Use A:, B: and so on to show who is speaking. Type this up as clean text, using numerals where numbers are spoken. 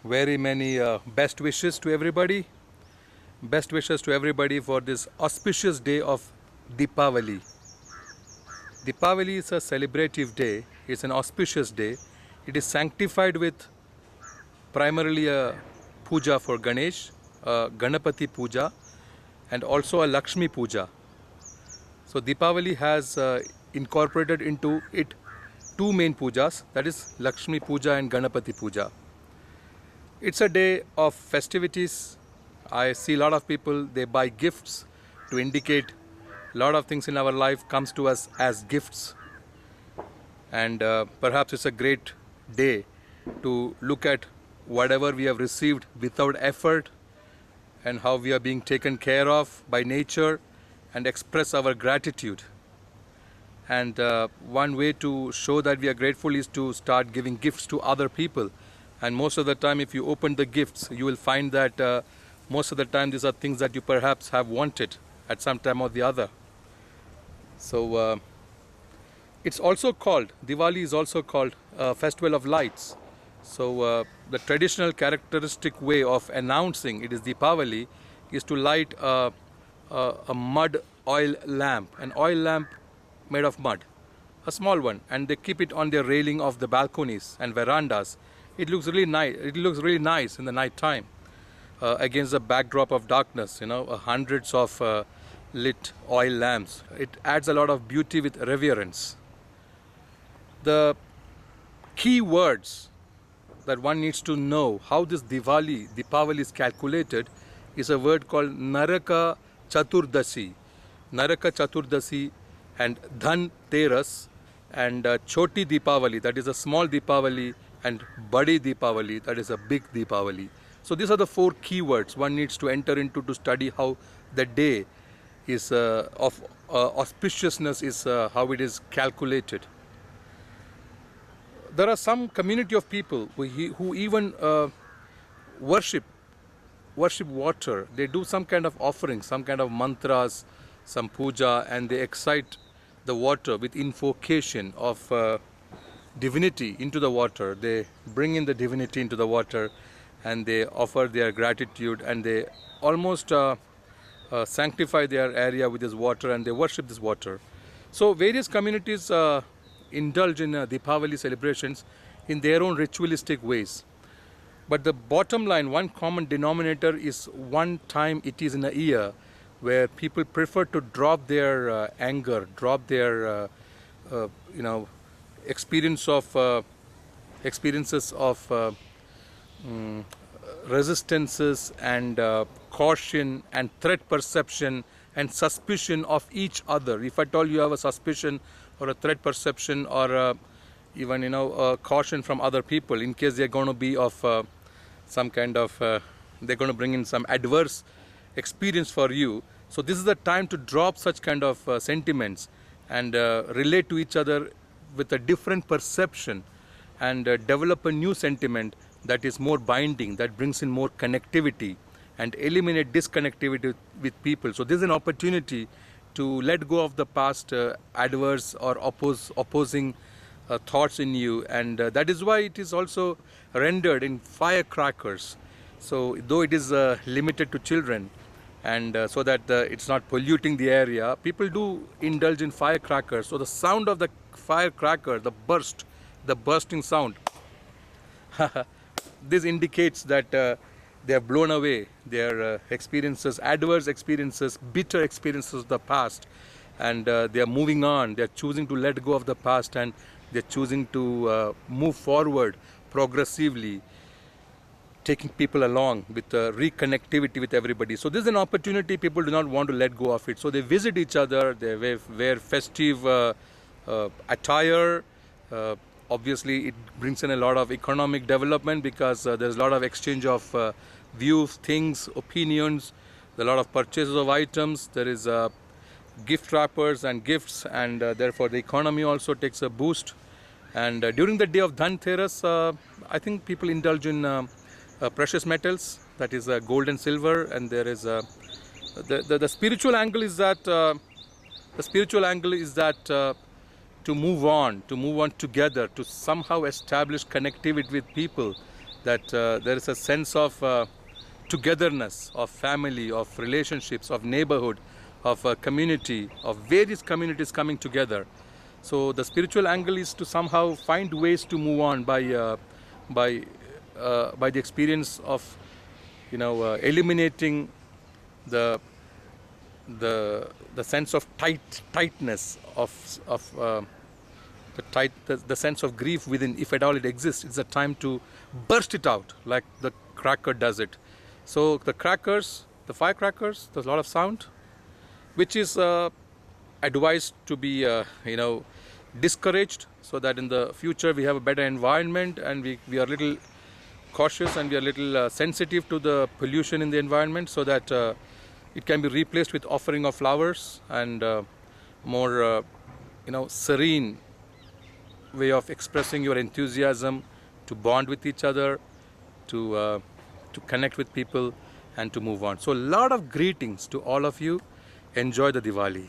A: Very many best wishes to everybody. Best wishes to everybody for this auspicious day of Diwali. Diwali is a celebrative day. It's an auspicious day. It is sanctified with primarily a puja for Ganesh, a Ganapati puja, and also a Lakshmi puja. So Diwali has incorporated into it two main pujas, that is Lakshmi puja and Ganapati puja. It's a day of festivities. I see a lot of people, they buy gifts to indicate a lot of things in our life comes to us as gifts. And perhaps it's a great day to look at whatever we have received without effort and how we are being taken care of by nature and express our gratitude. And one way to show that we are grateful is to start giving gifts to other people. And most of the time, if you open the gifts, you will find that most of the time these are things that you perhaps have wanted at some time or the other. So it's also called, Diwali is also called Festival of Lights. So the traditional characteristic way of announcing it is Diwali is to light a mud oil lamp, an oil lamp made of mud, a small one, and they keep it on their railing of the balconies and verandas. It looks really nice. It looks really nice in the night time against the backdrop of darkness. Hundreds of lit oil lamps. It adds a lot of beauty with reverence. The key words that one needs to know how this Diwali is calculated is a word called Naraka Chaturdasi. Naraka Chaturdasi and Dhan Teras and Choti Deepavali, that is a small Deepavali, and Badi Deepavali, that is a big Deepavali. So these are the four keywords one needs to enter into to study how the day is of auspiciousness is how it is calculated. There are some community of people who even worship water. They do some kind of offering, some kind of mantras, some puja, and they excite the water with invocation of divinity into the water. They bring in the divinity into the water and they offer their gratitude, and they almost sanctify their area with this water, and they worship this water. So various communities indulge in Diwali celebrations in their own ritualistic ways. But the bottom line, one common denominator is one time it is in a year where people prefer to drop their anger, drop their experiences of resistances and caution and threat perception and suspicion of each other. If at all you have a suspicion or a threat perception or even a caution from other people in case they're going to be of some kind of they're going to bring in some adverse experience for you. So this is the time to drop such kind of sentiments and relate to each other with a different perception and develop a new sentiment that is more binding, that brings in more connectivity and eliminate disconnectivity with people. So this is an opportunity to let go of the past adverse or opposing thoughts in you, and that is why it is also rendered in firecrackers. So though it is limited to children, and so that it's not polluting the area, people do indulge in firecrackers. So the sound of the firecracker, the bursting sound, this indicates that they have blown away their experiences, adverse experiences, bitter experiences of the past, and they are moving on. They are choosing to let go of the past, and they are choosing to move forward progressively, taking people along with reconnectivity with everybody. So this is an opportunity. People do not want to let go of it. So they visit each other, they wear festive attire. Obviously it brings in a lot of economic development because there's a lot of exchange of views, things, opinions, a lot of purchases of items. There is gift wrappers and gifts, and therefore the economy also takes a boost. And during the day of Dhan Teras, I think people indulge in precious metals, that is gold and silver, and there is the spiritual angle is that to move on together, to somehow establish connectivity with people, that there is a sense of togetherness, of family, of relationships, of neighborhood, of community, of various communities coming together. So the spiritual angle is to somehow find ways to move on by by the experience of eliminating the the sense of tightness of the sense of grief within, if at all it exists. It's a time to burst it out like the cracker does it. So the crackers, the firecrackers, there's a lot of sound, which is advised to be discouraged, so that in the future we have a better environment, and we are a little cautious, and we are a little sensitive to the pollution in the environment, so that it can be replaced with offering of flowers and more serene way of expressing your enthusiasm to bond with each other, to connect with people, and to move on. So a lot of greetings to all of you. Enjoy the Diwali.